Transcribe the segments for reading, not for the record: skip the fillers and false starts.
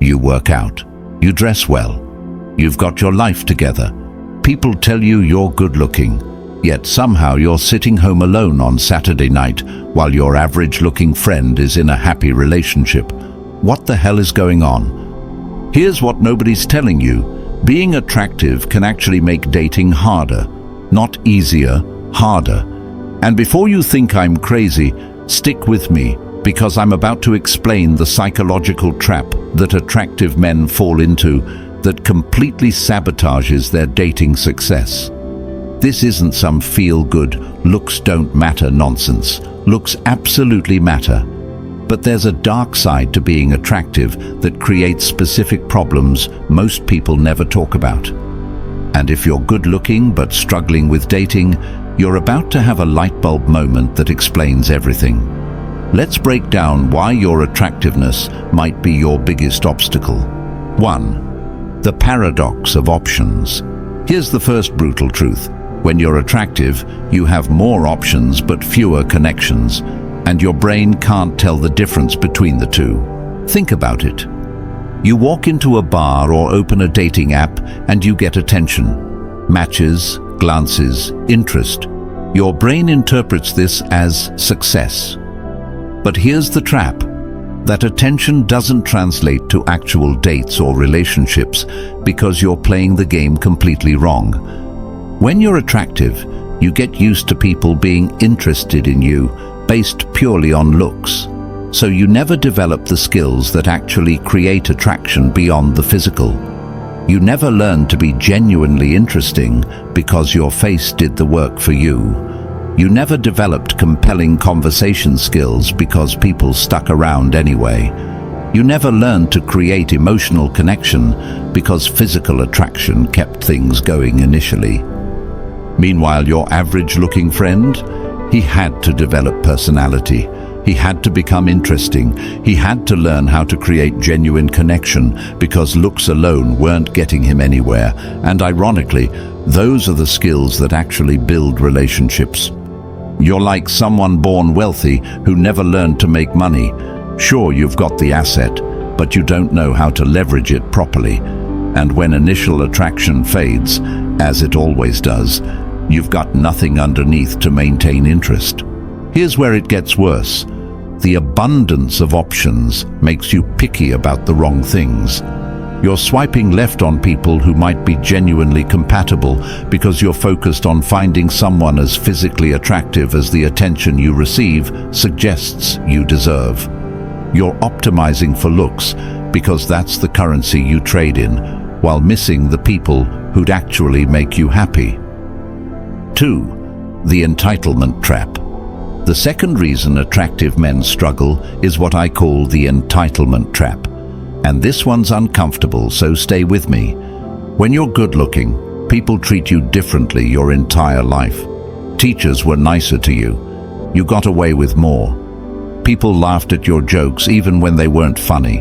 You work out. You dress well. You've got your life together. People tell you you're good-looking, yet somehow you're sitting home alone on Saturday night while your average-looking friend is in a happy relationship. What the hell is going on? Here's what nobody's telling you. Being attractive can actually make dating harder, not easier, harder. And before you think I'm crazy, stick with me, because I'm about to explain the psychological trap that attractive men fall into that completely sabotages their dating success. This isn't some feel-good, looks don't matter nonsense. Looks absolutely matter. But there's a dark side to being attractive that creates specific problems most people never talk about. And if you're good-looking but struggling with dating, you're about to have a light bulb moment that explains everything. Let's break down why your attractiveness might be your biggest obstacle. 1. The paradox of options. Here's the first brutal truth. When you're attractive, you have more options but fewer connections, and your brain can't tell the difference between the two. Think about it. You walk into a bar or open a dating app and you get attention. Matches, glances, interest. Your brain interprets this as success. But here's the trap. That attention doesn't translate to actual dates or relationships because you're playing the game completely wrong. When you're attractive, you get used to people being interested in you based purely on looks. So you never develop the skills that actually create attraction beyond the physical. You never learn to be genuinely interesting because your face did the work for you. You never developed compelling conversation skills because people stuck around anyway. You never learned to create emotional connection because physical attraction kept things going initially. Meanwhile, your average-looking friend, he had to develop personality. He had to become interesting. He had to learn how to create genuine connection because looks alone weren't getting him anywhere. And ironically, those are the skills that actually build relationships. You're like someone born wealthy who never learned to make money. Sure, you've got the asset, but you don't know how to leverage it properly. And when initial attraction fades, as it always does, you've got nothing underneath to maintain interest. Here's where it gets worse. The abundance of options makes you picky about the wrong things. You're swiping left on people who might be genuinely compatible because you're focused on finding someone as physically attractive as the attention you receive suggests you deserve. You're optimizing for looks because that's the currency you trade in, while missing the people who'd actually make you happy. 2. The entitlement trap. The second reason attractive men struggle is what I call the entitlement trap. And this one's uncomfortable, so stay with me. When you're good-looking, people treat you differently your entire life. Teachers were nicer to you. You got away with more. People laughed at your jokes even when they weren't funny.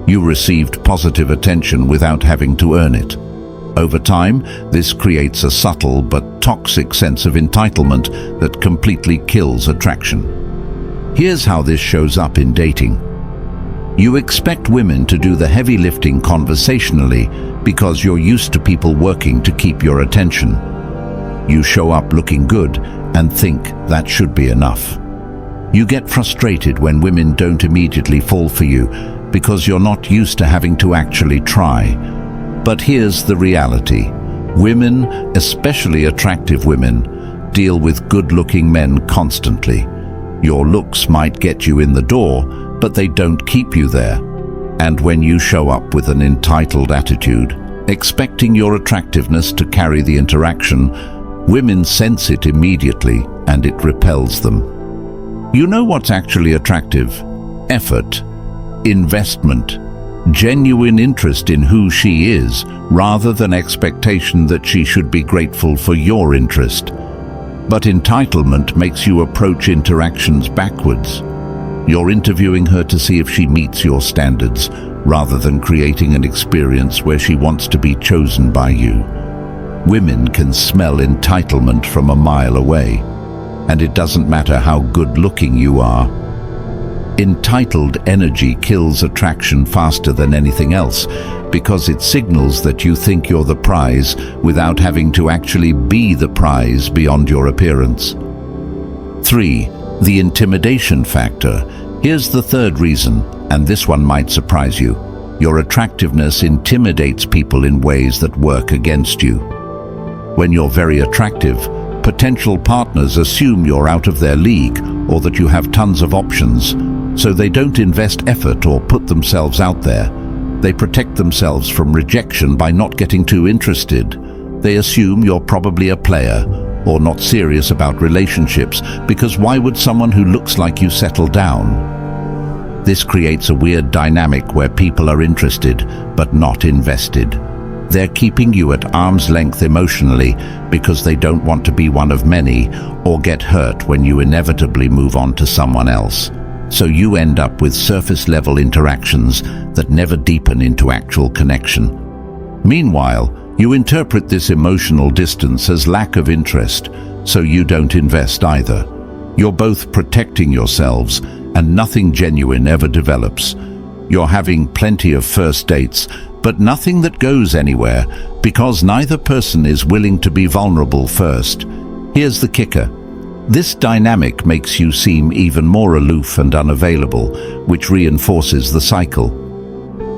You received positive attention without having to earn it. Over time, this creates a subtle but toxic sense of entitlement that completely kills attraction. Here's how this shows up in dating. You expect women to do the heavy lifting conversationally because you're used to people working to keep your attention. You show up looking good and think that should be enough. You get frustrated when women don't immediately fall for you because you're not used to having to actually try. But here's the reality. Women, especially attractive women, deal with good-looking men constantly. Your looks might get you in the door, but they don't keep you there. And when you show up with an entitled attitude, expecting your attractiveness to carry the interaction, women sense it immediately and it repels them. You know what's actually attractive? Effort, investment, genuine interest in who she is, rather than expectation that she should be grateful for your interest. But entitlement makes you approach interactions backwards. You're interviewing her to see if she meets your standards, rather than creating an experience where she wants to be chosen by you. Women can smell entitlement from a mile away, and it doesn't matter how good-looking you are. Entitled energy kills attraction faster than anything else because it signals that you think you're the prize without having to actually be the prize beyond your appearance. 3. The intimidation factor. Here's the third reason, and this one might surprise you. Your attractiveness intimidates people in ways that work against you. When you're very attractive, potential partners assume you're out of their league or that you have tons of options, so they don't invest effort or put themselves out there. They protect themselves from rejection by not getting too interested. They assume you're probably a player or not serious about relationships, because why would someone who looks like you settle down? This creates a weird dynamic where people are interested but not invested. They're keeping you at arm's length emotionally because they don't want to be one of many or get hurt when you inevitably move on to someone else. So you end up with surface-level interactions that never deepen into actual connection. Meanwhile, you interpret this emotional distance as lack of interest, so you don't invest either. You're both protecting yourselves, and nothing genuine ever develops. You're having plenty of first dates, but nothing that goes anywhere because neither person is willing to be vulnerable first. Here's the kicker. This dynamic makes you seem even more aloof and unavailable, which reinforces the cycle.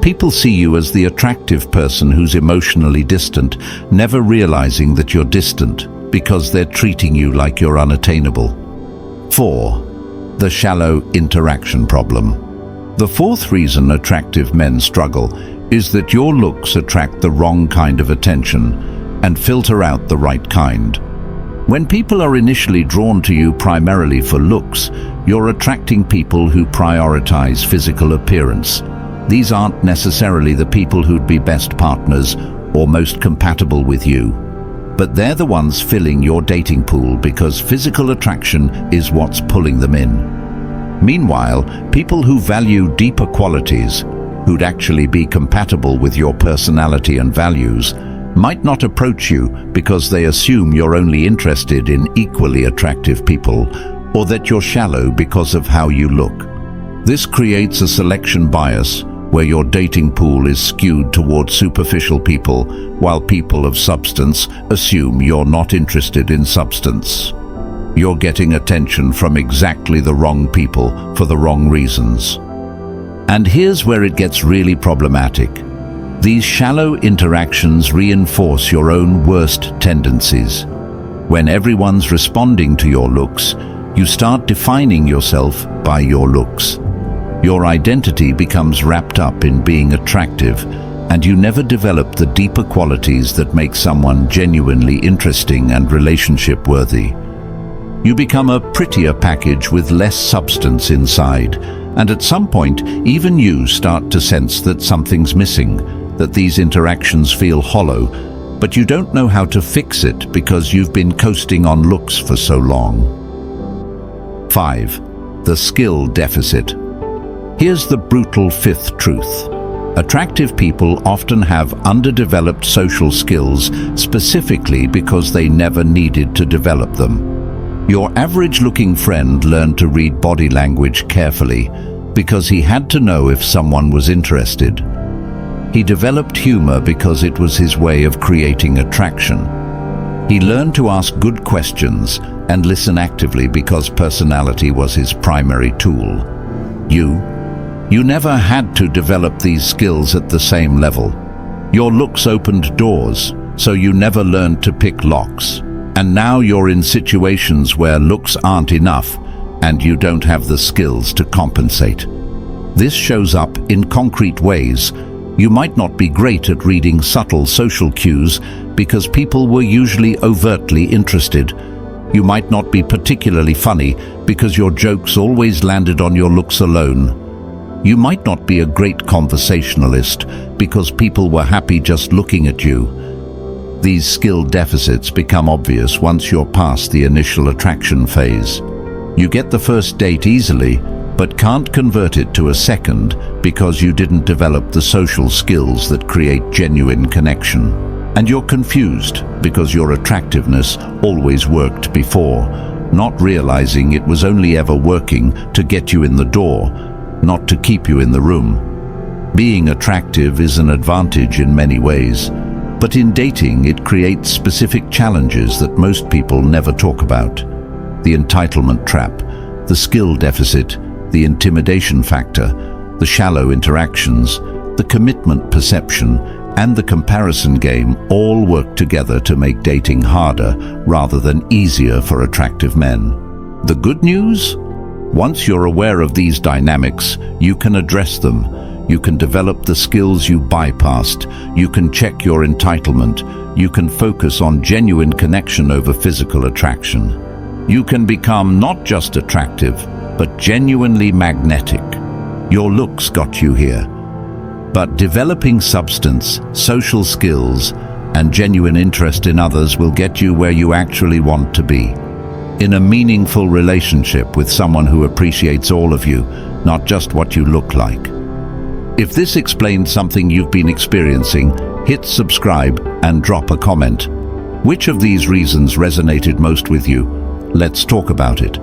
People see you as the attractive person who's emotionally distant, never realizing that you're distant because they're treating you like you're unattainable. 4. The shallow interaction problem. The fourth reason attractive men struggle is that your looks attract the wrong kind of attention and filter out the right kind. When people are initially drawn to you primarily for looks, you're attracting people who prioritize physical appearance. These aren't necessarily the people who'd be best partners or most compatible with you, but they're the ones filling your dating pool because physical attraction is what's pulling them in. Meanwhile, people who value deeper qualities, who'd actually be compatible with your personality and values, might not approach you because they assume you're only interested in equally attractive people or that you're shallow because of how you look. This creates a selection bias where your dating pool is skewed towards superficial people while people of substance assume you're not interested in substance. You're getting attention from exactly the wrong people for the wrong reasons. And here's where it gets really problematic. These shallow interactions reinforce your own worst tendencies. When everyone's responding to your looks, you start defining yourself by your looks. Your identity becomes wrapped up in being attractive, and you never develop the deeper qualities that make someone genuinely interesting and relationship-worthy. You become a prettier package with less substance inside, and at some point, even you start to sense that something's missing, that these interactions feel hollow, but you don't know how to fix it because you've been coasting on looks for so long. 5. The skill deficit. Here's the brutal fifth truth. Attractive people often have underdeveloped social skills specifically because they never needed to develop them. Your average-looking friend learned to read body language carefully because he had to know if someone was interested. He developed humor because it was his way of creating attraction. He learned to ask good questions and listen actively because personality was his primary tool. You never had to develop these skills at the same level. Your looks opened doors, so you never learned to pick locks. And now you're in situations where looks aren't enough and you don't have the skills to compensate. This shows up in concrete ways. You might not be great at reading subtle social cues because people were usually overtly interested. You might not be particularly funny because your jokes always landed on your looks alone. You might not be a great conversationalist because people were happy just looking at you. These skill deficits become obvious once you're past the initial attraction phase. You get the first date easily, but can't convert it to a second because you didn't develop the social skills that create genuine connection. And you're confused because your attractiveness always worked before, not realizing it was only ever working to get you in the door, not to keep you in the room. Being attractive is an advantage in many ways, but in dating it creates specific challenges that most people never talk about. The entitlement trap, the skill deficit, the intimidation factor, the shallow interactions, the commitment perception, and the comparison game all work together to make dating harder rather than easier for attractive men. The good news? Once you're aware of these dynamics, you can address them. You can develop the skills you bypassed. You can check your entitlement. You can focus on genuine connection over physical attraction. You can become not just attractive, but genuinely magnetic. Your looks got you here. But developing substance, social skills, and genuine interest in others will get you where you actually want to be. In a meaningful relationship with someone who appreciates all of you, not just what you look like. If this explains something you've been experiencing, hit subscribe and drop a comment. Which of these reasons resonated most with you? Let's talk about it.